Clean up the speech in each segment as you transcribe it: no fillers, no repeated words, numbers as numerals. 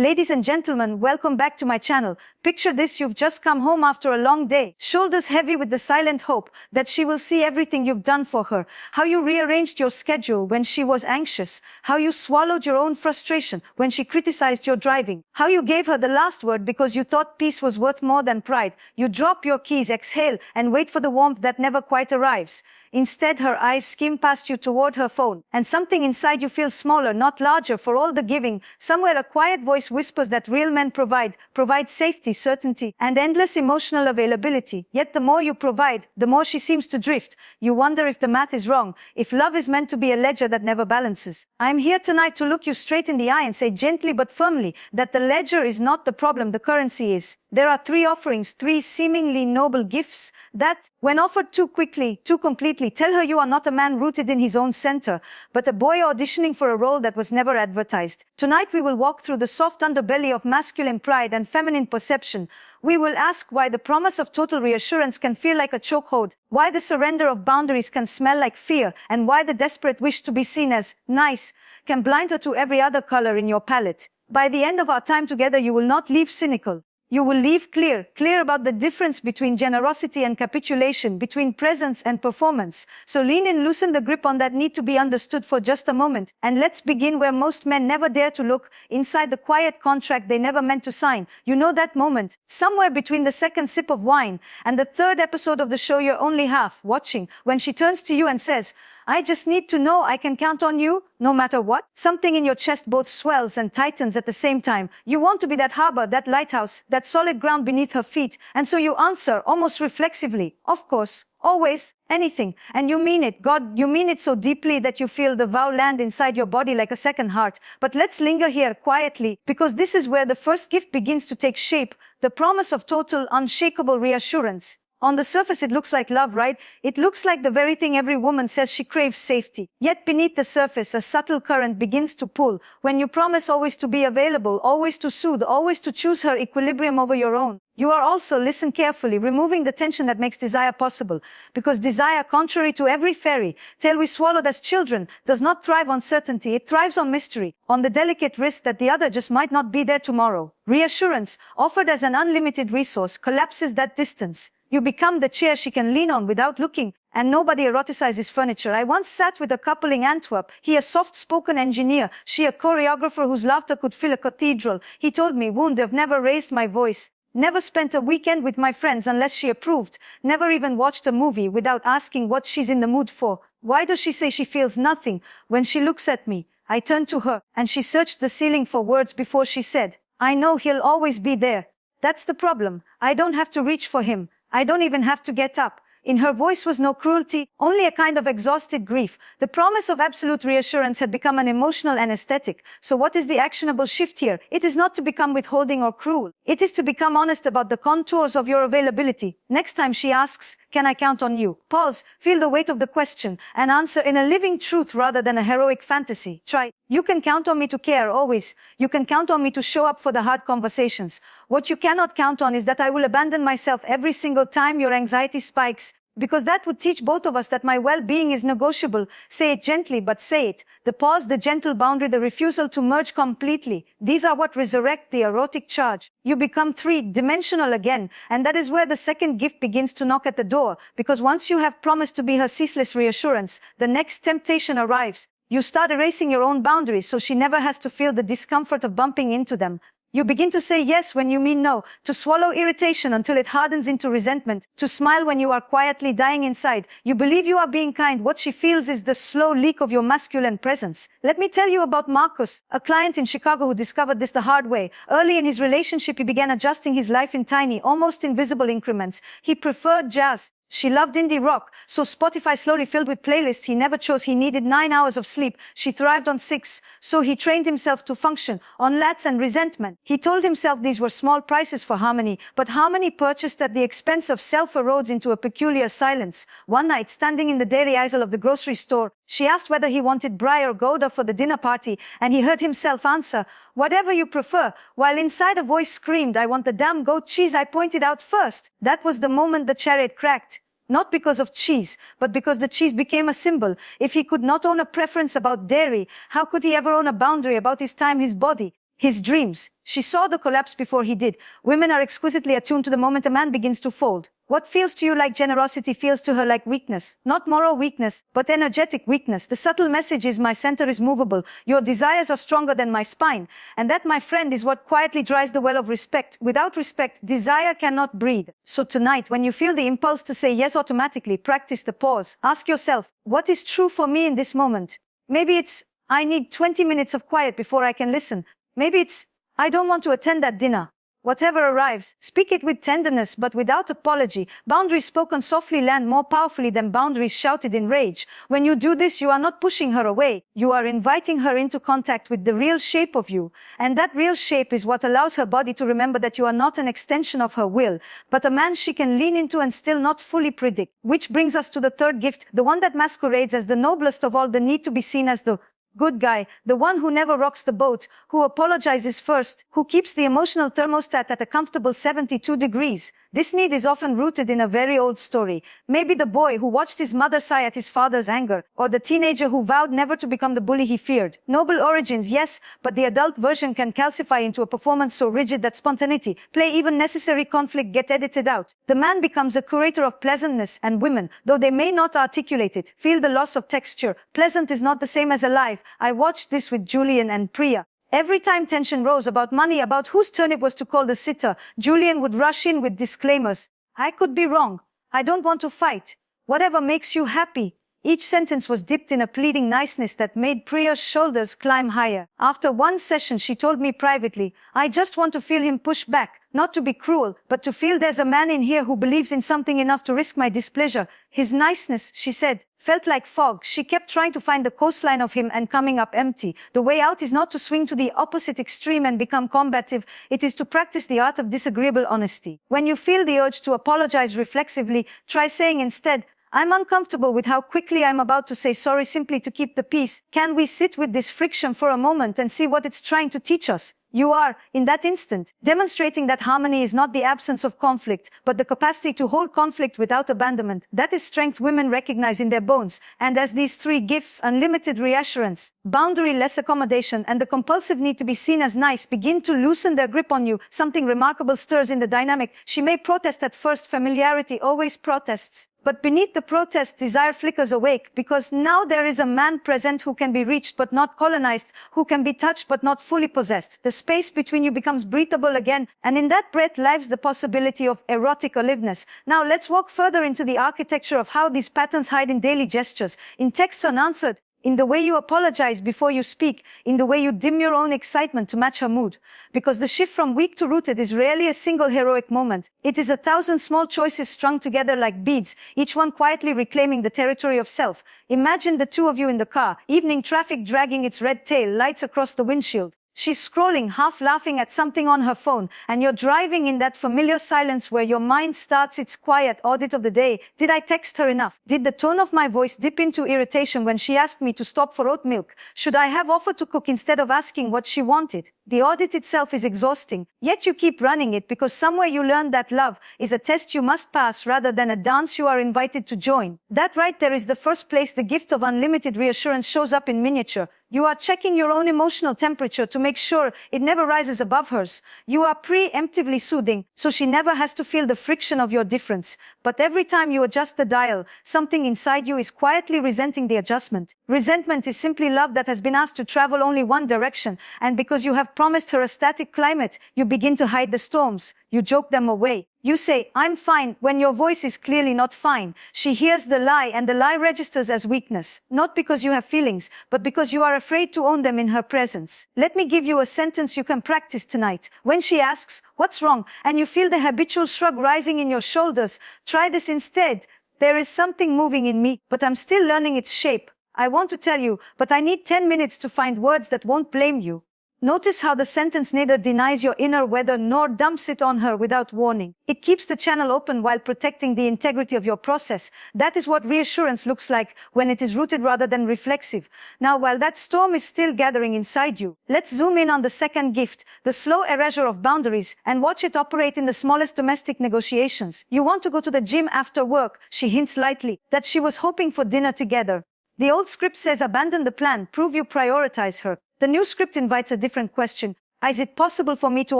Ladies and gentlemen, welcome back to my channel. Picture this, you've just come home after a long day, shoulders heavy with the silent hope that she will see everything you've done for her, how you rearranged your schedule when she was anxious, how you swallowed your own frustration when she criticized your driving, how you gave her the last word because you thought peace was worth more than pride. You drop your keys, exhale, and wait for the warmth that never quite arrives. Instead, her eyes skim past you toward her phone, and something inside you feels smaller, not larger, for all the giving. Somewhere a quiet voice whispers that real men provide safety, certainty, and endless emotional availability. Yet the more you provide, the more she seems to drift. You wonder if the math is wrong, if love is meant to be a ledger that never balances. I'm here tonight to look you straight in the eye and say gently but firmly that the ledger is not the problem, the currency is. There are three offerings, three seemingly noble gifts that, when offered too quickly, too completely, tell her you are not a man rooted in his own center, but a boy auditioning for a role that was never advertised. Tonight we will walk through the soft underbelly of masculine pride and feminine perception. We will ask why the promise of total reassurance can feel like a chokehold, why the surrender of boundaries can smell like fear, and why the desperate wish to be seen as nice can blind her to every other color in your palette. By the end of our time together, you will not leave cynical. You will leave clear about the difference between generosity and capitulation, between presence and performance. So lean in, loosen the grip on that need to be understood for just a moment. And let's begin where most men never dare to look, inside the quiet contract they never meant to sign. You know that moment, somewhere between the second sip of wine and the third episode of the show you're only half watching, when she turns to you and says, "I just need to know I can count on you, no matter what." Something in your chest both swells and tightens at the same time. You want to be that harbor, that lighthouse, that solid ground beneath her feet. And so you answer, almost reflexively, "Of course, always, anything." And you mean it. God, you mean it so deeply that you feel the vow land inside your body like a second heart. But let's linger here quietly, because this is where the first gift begins to take shape, the promise of total, unshakable reassurance. On the surface it looks like love, right? It looks like the very thing every woman says she craves, safety. Yet beneath the surface, a subtle current begins to pull. When you promise always to be available, always to soothe, always to choose her equilibrium over your own, you are also, listen carefully, removing the tension that makes desire possible. Because desire, contrary to every fairy tale we swallowed as children, does not thrive on certainty. It thrives on mystery, on the delicate risk that the other just might not be there tomorrow. Reassurance, offered as an unlimited resource, collapses that distance. You become the chair she can lean on without looking, and nobody eroticizes furniture. I once sat with a couple in Antwerp, he a soft-spoken engineer, she a choreographer whose laughter could fill a cathedral. He told me, "Wound, I've never raised my voice, never spent a weekend with my friends unless she approved, never even watched a movie without asking what she's in the mood for. Why does she say she feels nothing when she looks at me?" I turned to her, and she searched the ceiling for words before she said, "I know he'll always be there. That's the problem. I don't have to reach for him. I don't even have to get up." In her voice was no cruelty, only a kind of exhausted grief. The promise of absolute reassurance had become an emotional anesthetic. So what is the actionable shift here? It is not to become withholding or cruel. It is to become honest about the contours of your availability. Next time she asks, "Can I count on you?" Pause, feel the weight of the question, and answer in a living truth rather than a heroic fantasy. Try, "You can count on me to care, always. You can count on me to show up for the hard conversations. What you cannot count on is that I will abandon myself every single time your anxiety spikes. Because that would teach both of us that my well-being is negotiable." Say it gently, but say it. The pause, the gentle boundary, the refusal to merge completely. These are what resurrect the erotic charge. You become three-dimensional again, and that is where the second gift begins to knock at the door. Because once you have promised to be her ceaseless reassurance, the next temptation arrives. You start erasing your own boundaries so she never has to feel the discomfort of bumping into them. You begin to say yes when you mean no, to swallow irritation until it hardens into resentment, to smile when you are quietly dying inside. You believe you are being kind. What she feels is the slow leak of your masculine presence. Let me tell you about Marcus, a client in Chicago who discovered this the hard way. Early in his relationship, he began adjusting his life in tiny, almost invisible increments. He preferred jazz. She loved indie rock, so Spotify slowly filled with playlists he never chose. He needed 9 hours of sleep. She thrived on 6, so he trained himself to function on lats and resentment. He told himself these were small prices for harmony, but harmony purchased at the expense of self erodes into a peculiar silence. One night, standing in the dairy aisle of the grocery store, she asked whether he wanted brie or gouda for the dinner party, and he heard himself answer, "Whatever you prefer," while inside a voice screamed, "I want the damn goat cheese I pointed out first." That was the moment the chariot cracked. Not because of cheese, but because the cheese became a symbol. If he could not own a preference about dairy, how could he ever own a boundary about his time, his body? his dreams. She saw the collapse before he did. Women are exquisitely attuned to the moment a man begins to fold. What feels to you like generosity feels to her like weakness. Not moral weakness, but energetic weakness. The subtle message is my center is movable. Your desires are stronger than my spine. And that, my friend, is what quietly dries the well of respect. Without respect, desire cannot breathe. So tonight, when you feel the impulse to say yes automatically, practice the pause. Ask yourself, what is true for me in this moment? Maybe it's, I need 20 minutes of quiet before I can listen. Maybe it's, I don't want to attend that dinner. Whatever arrives, speak it with tenderness but without apology. Boundaries spoken softly land more powerfully than boundaries shouted in rage. When you do this, you are not pushing her away. You are inviting her into contact with the real shape of you. And that real shape is what allows her body to remember that you are not an extension of her will, but a man she can lean into and still not fully predict. Which brings us to the third gift, the one that masquerades as the noblest of all, the need to be seen as the good guy, the one who never rocks the boat, who apologizes first, who keeps the emotional thermostat at a comfortable 72 degrees. This need is often rooted in a very old story. Maybe the boy who watched his mother sigh at his father's anger, or the teenager who vowed never to become the bully he feared. Noble origins, yes, but the adult version can calcify into a performance so rigid that spontaneity, play, even necessary conflict get edited out. The man becomes a curator of pleasantness, and women, though they may not articulate it, feel the loss of texture. Pleasant is not the same as alive. I watched this with Julian and Priya. Every time tension rose about money, about whose turn it was to call the sitter, Julian would rush in with disclaimers. I could be wrong. I don't want to fight. Whatever makes you happy. Each sentence was dipped in a pleading niceness that made Priya's shoulders climb higher. After one session, she told me privately, I just want to feel him push back. Not to be cruel, but to feel there's a man in here who believes in something enough to risk my displeasure. His niceness, she said, felt like fog. She kept trying to find the coastline of him and coming up empty. The way out is not to swing to the opposite extreme and become combative. It is to practice the art of disagreeable honesty. When you feel the urge to apologize reflexively, try saying instead, I'm uncomfortable with how quickly I'm about to say sorry simply to keep the peace. Can we sit with this friction for a moment and see what it's trying to teach us? You are, in that instant, demonstrating that harmony is not the absence of conflict, but the capacity to hold conflict without abandonment. That is strength women recognize in their bones. And as these three gifts, unlimited reassurance, boundary-less accommodation, and the compulsive need to be seen as nice, begin to loosen their grip on you, something remarkable stirs in the dynamic. She may protest at first. Familiarity always protests. But beneath the protest, desire flickers awake, because now there is a man present who can be reached but not colonized, who can be touched but not fully possessed. The space between you becomes breathable again, and in that breath lives the possibility of erotic aliveness. Now let's walk further into the architecture of how these patterns hide in daily gestures, in texts unanswered, in the way you apologize before you speak, in the way you dim your own excitement to match her mood. Because the shift from weak to rooted is rarely a single heroic moment. It is 1,000 small choices strung together like beads, each one quietly reclaiming the territory of self. Imagine the two of you in the car, evening traffic dragging its red tail lights across the windshield. She's scrolling, half laughing at something on her phone, and you're driving in that familiar silence where your mind starts its quiet audit of the day. Did I text her enough? Did the tone of my voice dip into irritation when she asked me to stop for oat milk? Should I have offered to cook instead of asking what she wanted? The audit itself is exhausting, yet you keep running it because somewhere you learned that love is a test you must pass rather than a dance you are invited to join. That right there is the first place the gift of unlimited reassurance shows up in miniature. You are checking your own emotional temperature to make sure it never rises above hers. You are preemptively soothing, so she never has to feel the friction of your difference. But every time you adjust the dial, something inside you is quietly resenting the adjustment. Resentment is simply love that has been asked to travel only one direction, and because you have promised her a static climate, you begin to hide the storms. You joke them away. You say, I'm fine, when your voice is clearly not fine. She hears the lie, and the lie registers as weakness. Not because you have feelings, but because you are afraid to own them in her presence. Let me give you a sentence you can practice tonight. When she asks, what's wrong? And you feel the habitual shrug rising in your shoulders, try this instead. There is something moving in me, but I'm still learning its shape. I want to tell you, but I need 10 minutes to find words that won't blame you. Notice how the sentence neither denies your inner weather nor dumps it on her without warning. It keeps the channel open while protecting the integrity of your process. That is what reassurance looks like when it is rooted rather than reflexive. Now, while that storm is still gathering inside you, let's zoom in on the second gift, the slow erasure of boundaries, and watch it operate in the smallest domestic negotiations. You want to go to the gym after work, she hints lightly that she was hoping for dinner together. The old script says abandon the plan, prove you prioritize her. The new script invites a different question. Is it possible for me to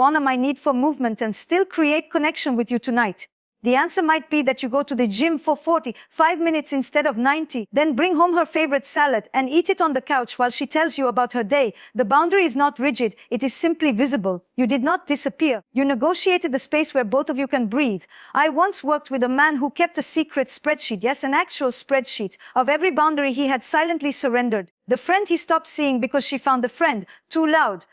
honor my need for movement and still create connection with you tonight? The answer might be that you go to the gym for 45 minutes instead of 90, then bring home her favorite salad and eat it on the couch while she tells you about her day. The boundary is not rigid, it is simply visible. You did not disappear. You negotiated the space where both of you can breathe. I once worked with a man who kept a secret spreadsheet, yes, an actual spreadsheet, of every boundary he had silently surrendered. The friend he stopped seeing because she found the friend too loud.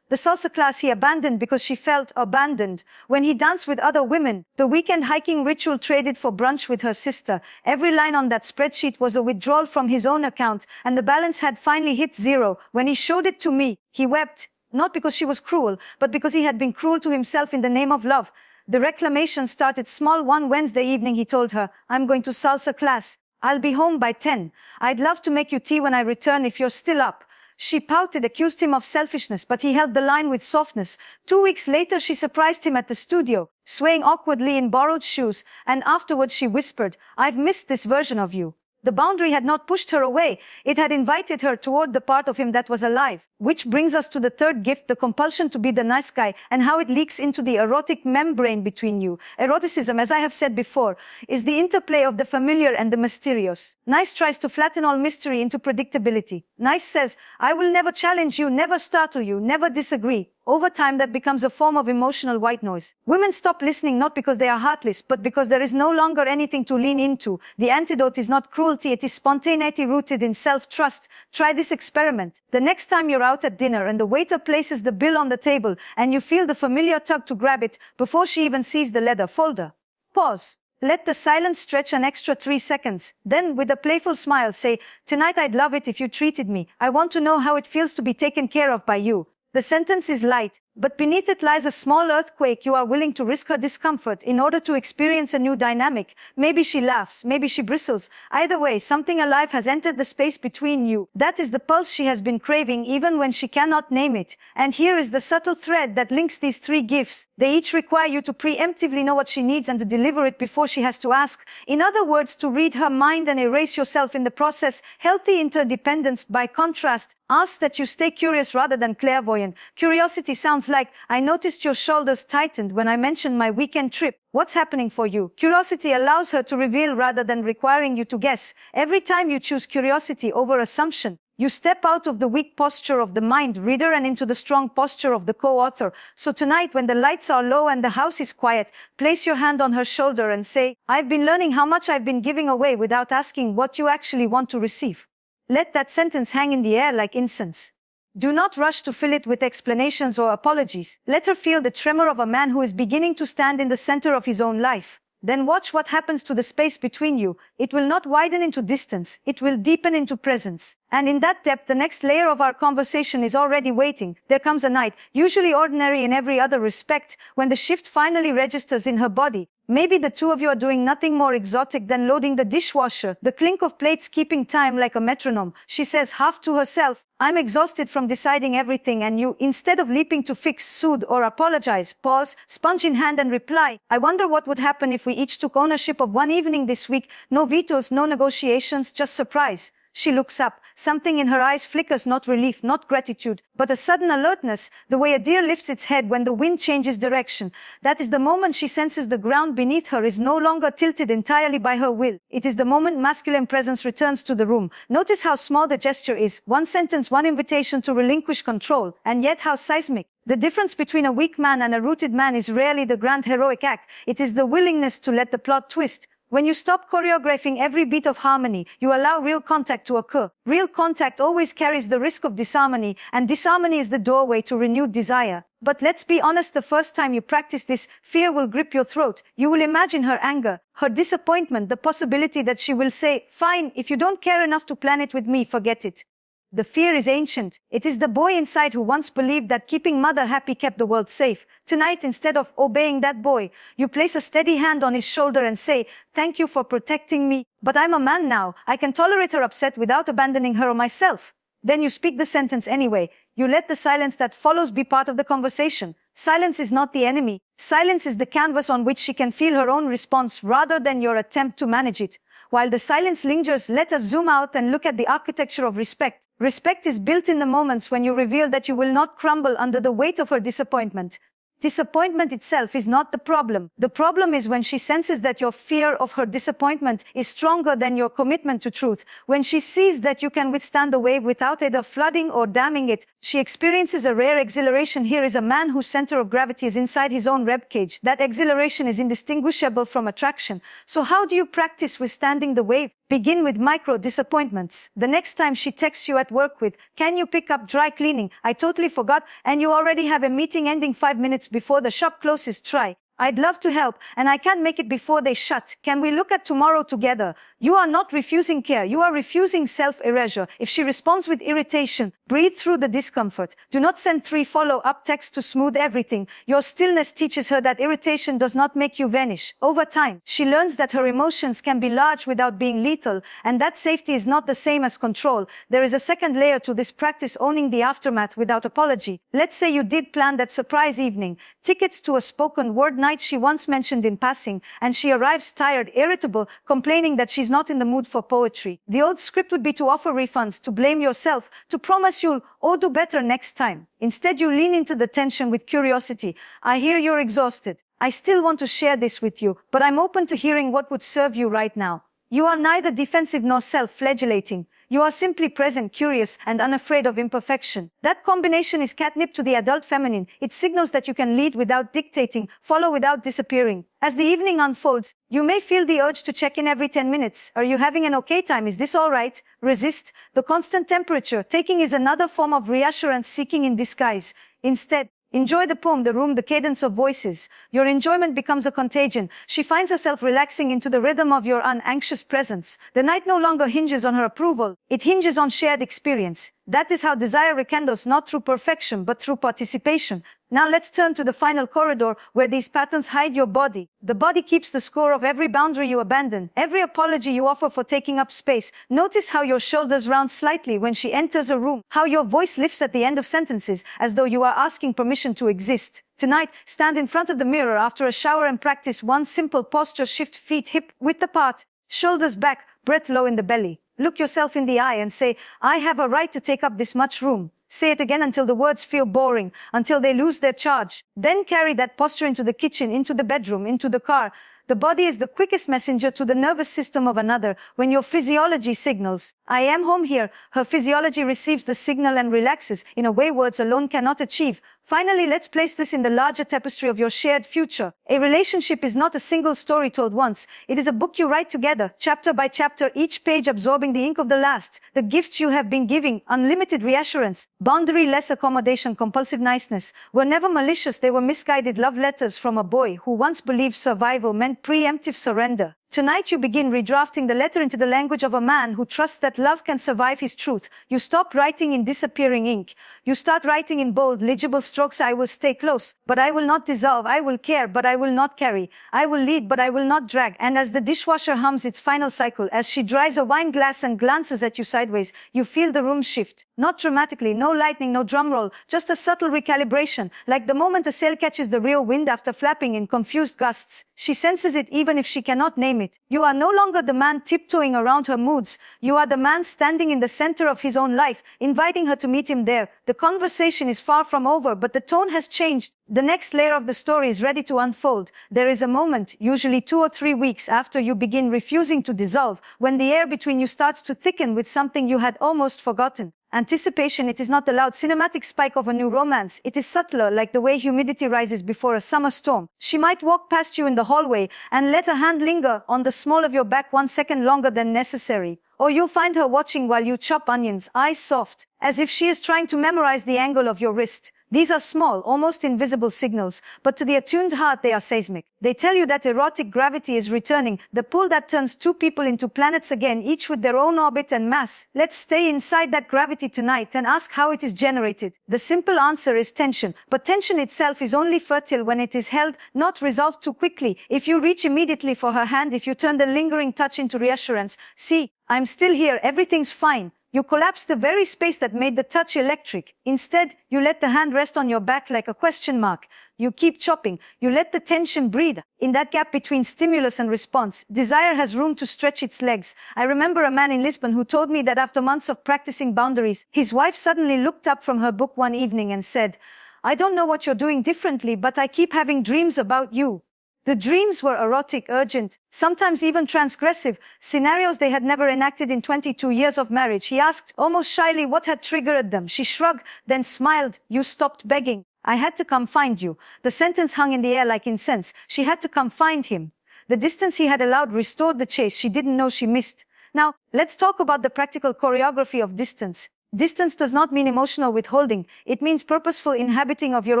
The salsa class he abandoned because she felt abandoned. When he danced with other women, the weekend hiking ritual traded for brunch with her sister. Every line on that spreadsheet was a withdrawal from his own account, and the balance had finally hit zero. When he showed it to me, he wept, not because she was cruel, but because he had been cruel to himself in the name of love. The reclamation started small. One Wednesday evening he told her, "I'm going to salsa class. I'll be home by 10. I'd love to make you tea when I return if you're still up." She pouted, accused him of selfishness, but he held the line with softness. 2 weeks later, she surprised him at the studio, swaying awkwardly in borrowed shoes, and afterwards she whispered, "I've missed this version of you." The boundary had not pushed her away. It had invited her toward the part of him that was alive. Which brings us to the third gift, the compulsion to be the nice guy, and how it leaks into the erotic membrane between you. Eroticism, as I have said before, is the interplay of the familiar and the mysterious. Nice tries to flatten all mystery into predictability. Nice says, "I will never challenge you, never startle you, never disagree." Over time, that becomes a form of emotional white noise. Women stop listening not because they are heartless, but because there is no longer anything to lean into. The antidote is not cruelty, it is spontaneity rooted in self-trust. Try this experiment. The next time you're out at dinner and the waiter places the bill on the table and you feel the familiar tug to grab it before she even sees the leather folder. Pause. Let the silence stretch an extra 3 seconds. Then, with a playful smile, say, "Tonight I'd love it if you treated me. I want to know how it feels to be taken care of by you." The sentence is light, but beneath it lies a small earthquake. You are willing to risk her discomfort in order to experience a new dynamic. Maybe she laughs, maybe she bristles. Either way, something alive has entered the space between you. That is the pulse she has been craving even when she cannot name it. And here is the subtle thread that links these three gifts. They each require you to preemptively know what she needs and to deliver it before she has to ask. In other words, to read her mind and erase yourself in the process. Healthy interdependence, by contrast, asks that you stay curious rather than clairvoyant. Curiosity sounds like, "I noticed your shoulders tightened when I mentioned my weekend trip. What's happening for you?" Curiosity allows her to reveal rather than requiring you to guess. Every time you choose curiosity over assumption, you step out of the weak posture of the mind reader and into the strong posture of the co-author. So tonight, when the lights are low and the house is quiet, place your hand on her shoulder and say, "I've been learning how much I've been giving away without asking what you actually want to receive." Let that sentence hang in the air like incense. Do not rush to fill it with explanations or apologies. Let her feel the tremor of a man who is beginning to stand in the center of his own life. Then watch what happens to the space between you. It will not widen into distance. It will deepen into presence. And in that depth, the next layer of our conversation is already waiting. There comes a night, usually ordinary in every other respect, when the shift finally registers in her body. Maybe the two of you are doing nothing more exotic than loading the dishwasher, the clink of plates keeping time like a metronome. She says half to herself, "I'm exhausted from deciding everything," and you, instead of leaping to fix, soothe, or apologize, pause, sponge in hand and reply, "I wonder what would happen if we each took ownership of one evening this week. No vetoes, no negotiations, just surprise." She looks up. Something in her eyes flickers, not relief, not gratitude, but a sudden alertness, the way a deer lifts its head when the wind changes direction. That is the moment she senses the ground beneath her is no longer tilted entirely by her will. It is the moment masculine presence returns to the room. Notice how small the gesture is. One sentence, one invitation to relinquish control, and yet how seismic. The difference between a weak man and a rooted man is rarely the grand heroic act. It is the willingness to let the plot twist. When you stop choreographing every beat of harmony, you allow real contact to occur. Real contact always carries the risk of disharmony, and disharmony is the doorway to renewed desire. But let's be honest, the first time you practice this, fear will grip your throat. You will imagine her anger, her disappointment, the possibility that she will say, "Fine, if you don't care enough to plan it with me, forget it." The fear is ancient. It is the boy inside who once believed that keeping mother happy kept the world safe. Tonight, instead of obeying that boy, you place a steady hand on his shoulder and say, "Thank you for protecting me, but I'm a man now. I can tolerate her upset without abandoning her or myself." Then you speak the sentence anyway. You let the silence that follows be part of the conversation. Silence is not the enemy. Silence is the canvas on which she can feel her own response rather than your attempt to manage it. While the silence lingers, let us zoom out and look at the architecture of respect. Respect is built in the moments when you reveal that you will not crumble under the weight of her disappointment. Disappointment itself is not the problem. The problem is when she senses that your fear of her disappointment is stronger than your commitment to truth. When she sees that you can withstand the wave without either flooding or damming it, she experiences a rare exhilaration. Here is a man whose center of gravity is inside his own ribcage. That exhilaration is indistinguishable from attraction. So how do you practice withstanding the wave? Begin with micro disappointments. The next time she texts you at work with, "Can you pick up dry cleaning? I totally forgot," and you already have a meeting ending 5 minutes before the shop closes, try, "I'd love to help, and I can't make it before they shut. Can we look at tomorrow together?" You are not refusing care. You are refusing self-erasure. If she responds with irritation, breathe through the discomfort. Do not send 3 follow-up texts to smooth everything. Your stillness teaches her that irritation does not make you vanish. Over time, she learns that her emotions can be large without being lethal, and that safety is not the same as control. There is a second layer to this practice: owning the aftermath without apology. Let's say you did plan that surprise evening, tickets to a spoken word night she once mentioned in passing, and she arrives tired, irritable, complaining that she's not in the mood for poetry. The old script would be to offer refunds, to blame yourself, to promise you'll do better next time. Instead, you lean into the tension with curiosity. "I hear you're exhausted. I still want to share this with you, but I'm open to hearing what would serve you right now." You are neither defensive nor self-flagellating. You are simply present, curious, and unafraid of imperfection. That combination is catnip to the adult feminine. It signals that you can lead without dictating, follow without disappearing. As the evening unfolds, you may feel the urge to check in every 10 minutes. Are you having an okay time? Is this all right? Resist. The constant temperature taking is another form of reassurance seeking in disguise. Instead, enjoy the poem, the room, the cadence of voices. Your enjoyment becomes a contagion. She finds herself relaxing into the rhythm of your unanxious presence. The night no longer hinges on her approval. It hinges on shared experience. That is how desire rekindles, not through perfection, but through participation. Now let's turn to the final corridor, where these patterns hide your body. The body keeps the score of every boundary you abandon, every apology you offer for taking up space. Notice how your shoulders round slightly when she enters a room, how your voice lifts at the end of sentences, as though you are asking permission to exist. Tonight, stand in front of the mirror after a shower and practice one simple posture shift: feet hip width apart, shoulders back, breath low in the belly. Look yourself in the eye and say, "I have a right to take up this much room." Say it again until the words feel boring, until they lose their charge. Then carry that posture into the kitchen, into the bedroom, into the car. The body is the quickest messenger to the nervous system of another. When your physiology signals, "I am home here," her physiology receives the signal and relaxes in a way words alone cannot achieve. Finally, let's place this in the larger tapestry of your shared future. A relationship is not a single story told once. It is a book you write together, chapter by chapter, each page absorbing the ink of the last. The gifts you have been giving, unlimited reassurance, boundary-less accommodation, compulsive niceness, were never malicious. They were misguided love letters from a boy who once believed survival meant preemptive surrender. Tonight you begin redrafting the letter into the language of a man who trusts that love can survive his truth. You stop writing in disappearing ink. You start writing in bold, legible strokes. "I will stay close, but I will not dissolve. I will care, but I will not carry. I will lead, but I will not drag." And as the dishwasher hums its final cycle, as she dries a wine glass and glances at you sideways, you feel the room shift. Not dramatically, no lightning, no drum roll, just a subtle recalibration, like the moment a sail catches the real wind after flapping in confused gusts. She senses it even if she cannot name it. You are no longer the man tiptoeing around her moods. You are the man standing in the center of his own life, inviting her to meet him there. The conversation is far from over, but the tone has changed. The next layer of the story is ready to unfold. There is a moment, usually 2 or 3 weeks after you begin refusing to dissolve, when the air between you starts to thicken with something you had almost forgotten. Anticipation. It is not the loud cinematic spike of a new romance. It is subtler, like the way humidity rises before a summer storm. She might walk past you in the hallway and let her hand linger on the small of your back 1 second longer than necessary. Or you'll find her watching while you chop onions, eyes soft, as if she is trying to memorize the angle of your wrist. These are small, almost invisible signals, but to the attuned heart they are seismic. They tell you that erotic gravity is returning, the pull that turns 2 people into planets again, each with their own orbit and mass. Let's stay inside that gravity tonight and ask how it is generated. The simple answer is tension, but tension itself is only fertile when it is held, not resolved too quickly. If you reach immediately for her hand, if you turn the lingering touch into reassurance, "See, I'm still here, everything's fine," You collapse the very space that made the touch electric. Instead, you let the hand rest on your back like a question mark. You keep chopping. You let the tension breathe. In that gap between stimulus and response, desire has room to stretch its legs. I remember a man in Lisbon who told me that after months of practicing boundaries, his wife suddenly looked up from her book one evening and said, "I don't know what you're doing differently, but I keep having dreams about you." The dreams were erotic, urgent, sometimes even transgressive, scenarios they had never enacted in 22 years of marriage. He asked, almost shyly, what had triggered them. She shrugged, then smiled. "You stopped begging. I had to come find you." The sentence hung in the air like incense. She had to come find him. The distance he had allowed restored the chase she didn't know she missed. Now, let's talk about the practical choreography of distance. Distance does not mean emotional withholding. It means purposeful inhabiting of your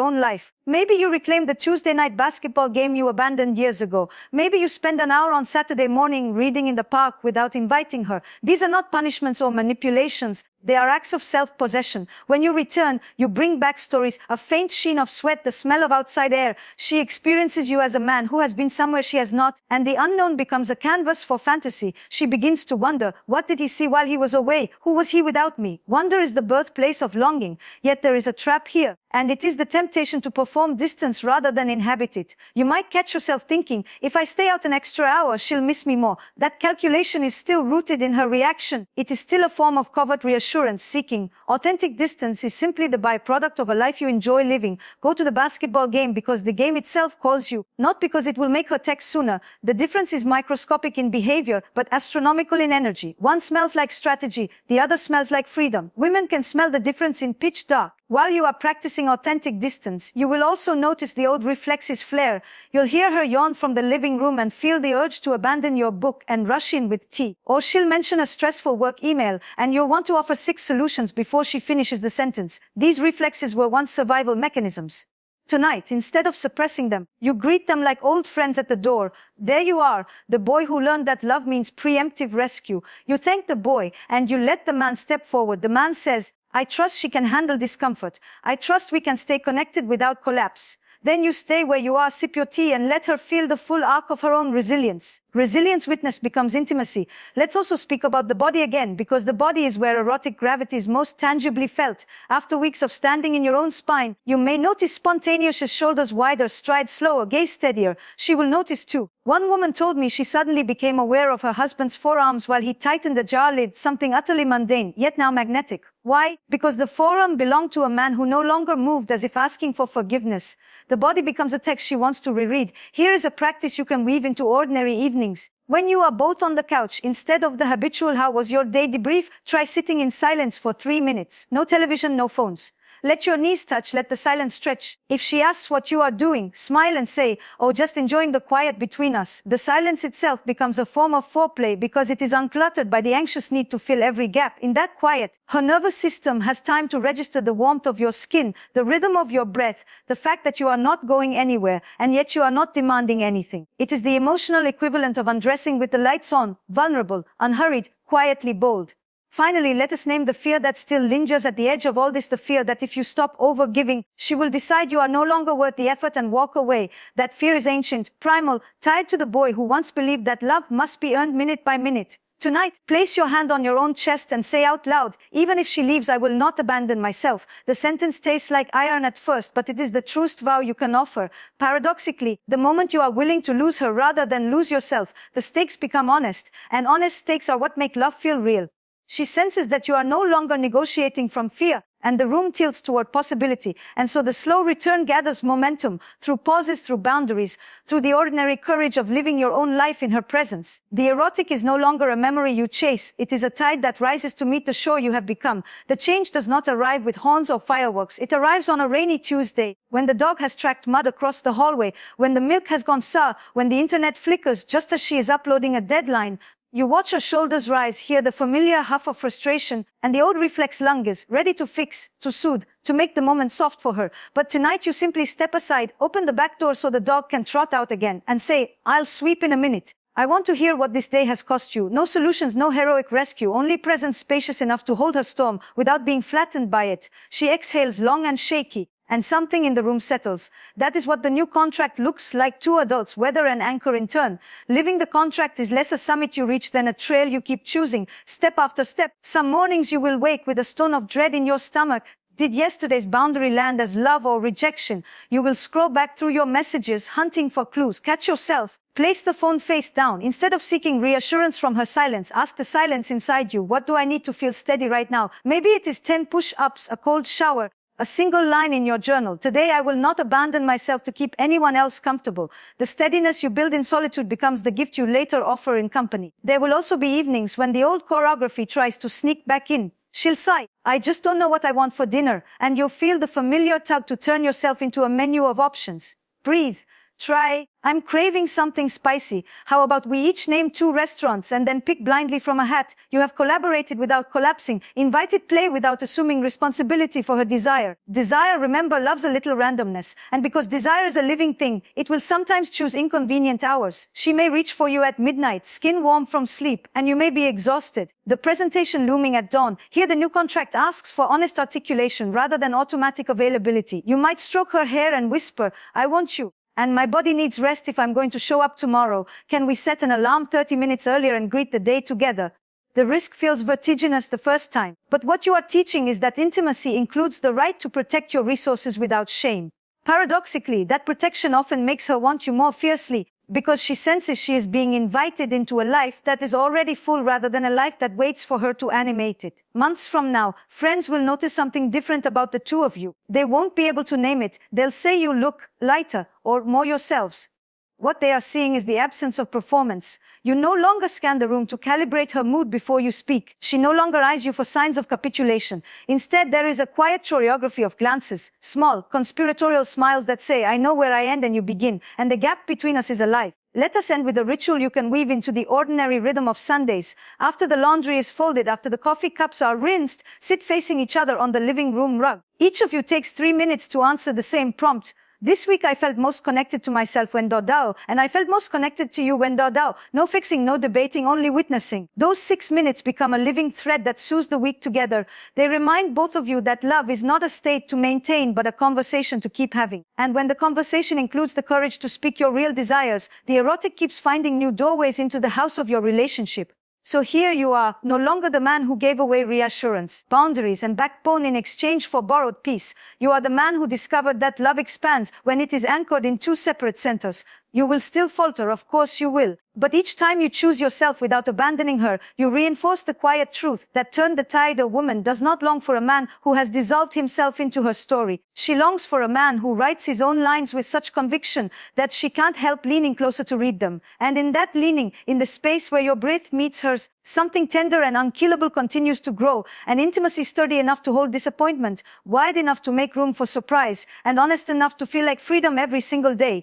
own life. Maybe you reclaim the Tuesday night basketball game you abandoned years ago. Maybe you spend an hour on Saturday morning reading in the park without inviting her. These are not punishments or manipulations. They are acts of self-possession. When you return, you bring back stories, a faint sheen of sweat, the smell of outside air. She experiences you as a man who has been somewhere she has not, and the unknown becomes a canvas for fantasy. She begins to wonder, what did he see while he was away? Who was he without me? Wonder is the birthplace of longing. Yet there is a trap here, and it is the temptation to perform distance rather than inhabit it. You might catch yourself thinking, if I stay out an extra hour, she'll miss me more. That calculation is still rooted in her reaction. It is still a form of covert reassurance seeking. Authentic distance is simply the byproduct of a life you enjoy living. Go to the basketball game because the game itself calls you, not because it will make her text sooner. The difference is microscopic in behavior, but astronomical in energy. One smells like strategy, the other smells like freedom. Women can smell the difference in pitch dark. While you are practicing authentic distance, you will also notice the old reflexes flare. You'll hear her yawn from the living room and feel the urge to abandon your book and rush in with tea. Or she'll mention a stressful work email, and you'll want to offer 6 solutions before she finishes the sentence. These reflexes were once survival mechanisms. Tonight, instead of suppressing them, you greet them like old friends at the door. There you are, the boy who learned that love means preemptive rescue. You thank the boy, and you let the man step forward. The man says, "I trust she can handle discomfort. I trust we can stay connected without collapse." Then you stay where you are, sip your tea, and let her feel the full arc of her own resilience. Resilience witness becomes intimacy. Let's also speak about the body again, because the body is where erotic gravity is most tangibly felt. After weeks of standing in your own spine, you may notice spontaneous shoulders wider, stride slower, gaze steadier. She will notice too. One woman told me she suddenly became aware of her husband's forearms while he tightened a jar lid, something utterly mundane, yet now magnetic. Why? Because the forearm belonged to a man who no longer moved as if asking for forgiveness. The body becomes a text she wants to reread. Here is a practice you can weave into ordinary evenings. When you are both on the couch, instead of the habitual "how was your day" debrief, try sitting in silence for 3 minutes. No television, no phones. Let your knees touch, let the silence stretch. If she asks what you are doing, smile and say, "Oh, just enjoying the quiet between us." The silence itself becomes a form of foreplay because it is uncluttered by the anxious need to fill every gap. In that quiet, her nervous system has time to register the warmth of your skin, the rhythm of your breath, the fact that you are not going anywhere, and yet you are not demanding anything. It is the emotional equivalent of undressing with the lights on, vulnerable, unhurried, quietly bold. Finally, let us name the fear that still lingers at the edge of all this, the fear that if you stop over-giving, she will decide you are no longer worth the effort and walk away. That fear is ancient, primal, tied to the boy who once believed that love must be earned minute by minute. Tonight, place your hand on your own chest and say out loud, "Even if she leaves, I will not abandon myself." The sentence tastes like iron at first, but it is the truest vow you can offer. Paradoxically, the moment you are willing to lose her rather than lose yourself, the stakes become honest, and honest stakes are what make love feel real. She senses that you are no longer negotiating from fear, and the room tilts toward possibility. And so the slow return gathers momentum through pauses, through boundaries, through the ordinary courage of living your own life in her presence. The erotic is no longer a memory you chase. It is a tide that rises to meet the shore you have become. The change does not arrive with horns or fireworks. It arrives on a rainy Tuesday, when the dog has tracked mud across the hallway, when the milk has gone sour, when the internet flickers just as she is uploading a deadline. You watch her shoulders rise, hear the familiar huff of frustration, and the old reflex lungers, ready to fix, to soothe, to make the moment soft for her. But tonight you simply step aside, open the back door so the dog can trot out again, and say, "I'll sweep in a minute." I want to hear what this day has cost you. No solutions, no heroic rescue, only presence spacious enough to hold her storm without being flattened by it. She exhales long and shaky, and something in the room settles. That is what the new contract looks like. Two adults, weather and anchor in turn. Living the contract is less a summit you reach than a trail you keep choosing, step after step. Some mornings you will wake with a stone of dread in your stomach. Did yesterday's boundary land as love or rejection? You will scroll back through your messages, hunting for clues. Catch yourself. Place the phone face down. Instead of seeking reassurance from her silence, ask the silence inside you, what do I need to feel steady right now? Maybe it is 10 push-ups, a cold shower, a single line in your journal. Today I will not abandon myself to keep anyone else comfortable. The steadiness you build in solitude becomes the gift you later offer in company. There will also be evenings when the old choreography tries to sneak back in. She'll sigh, I just don't know what I want for dinner, and you'll feel the familiar tug to turn yourself into a menu of options. Breathe. Try, I'm craving something spicy. How about we each name 2 restaurants and then pick blindly from a hat? You have collaborated without collapsing, invited play without assuming responsibility for her desire. Desire, remember, loves a little randomness. And because desire is a living thing, it will sometimes choose inconvenient hours. She may reach for you at midnight, skin warm from sleep, and you may be exhausted. The presentation looming at dawn. Here the new contract asks for honest articulation rather than automatic availability. You might stroke her hair and whisper, I want you. And my body needs rest if I'm going to show up tomorrow. Can we set an alarm 30 minutes earlier and greet the day together? The risk feels vertiginous the first time. But what you are teaching is that intimacy includes the right to protect your resources without shame. Paradoxically, that protection often makes her want you more fiercely, because she senses she is being invited into a life that is already full rather than a life that waits for her to animate it. Months from now, friends will notice something different about the two of you. They won't be able to name it. They'll say you look lighter or more yourselves. What they are seeing is the absence of performance. You no longer scan the room to calibrate her mood before you speak. She no longer eyes you for signs of capitulation. Instead, there is a quiet choreography of glances, small, conspiratorial smiles that say, I know where I end and you begin, and the gap between us is alive. Let us end with a ritual you can weave into the ordinary rhythm of Sundays. After the laundry is folded, after the coffee cups are rinsed, sit facing each other on the living room rug. Each of you takes 3 minutes to answer the same prompt. This week I felt most connected to myself when dao, and I felt most connected to you when dao. No fixing, no debating, only witnessing. Those 6 minutes become a living thread that sews the week together. They remind both of you that love is not a state to maintain but a conversation to keep having. And when the conversation includes the courage to speak your real desires, the erotic keeps finding new doorways into the house of your relationship. So here you are, no longer the man who gave away reassurance, boundaries, and backbone in exchange for borrowed peace. You are the man who discovered that love expands when it is anchored in 2 separate centers. You will still falter, of course you will. But each time you choose yourself without abandoning her, you reinforce the quiet truth that turned the tide. A woman does not long for a man who has dissolved himself into her story. She longs for a man who writes his own lines with such conviction that she can't help leaning closer to read them. And in that leaning, in the space where your breath meets hers, something tender and unkillable continues to grow, an intimacy sturdy enough to hold disappointment, wide enough to make room for surprise, and honest enough to feel like freedom every single day.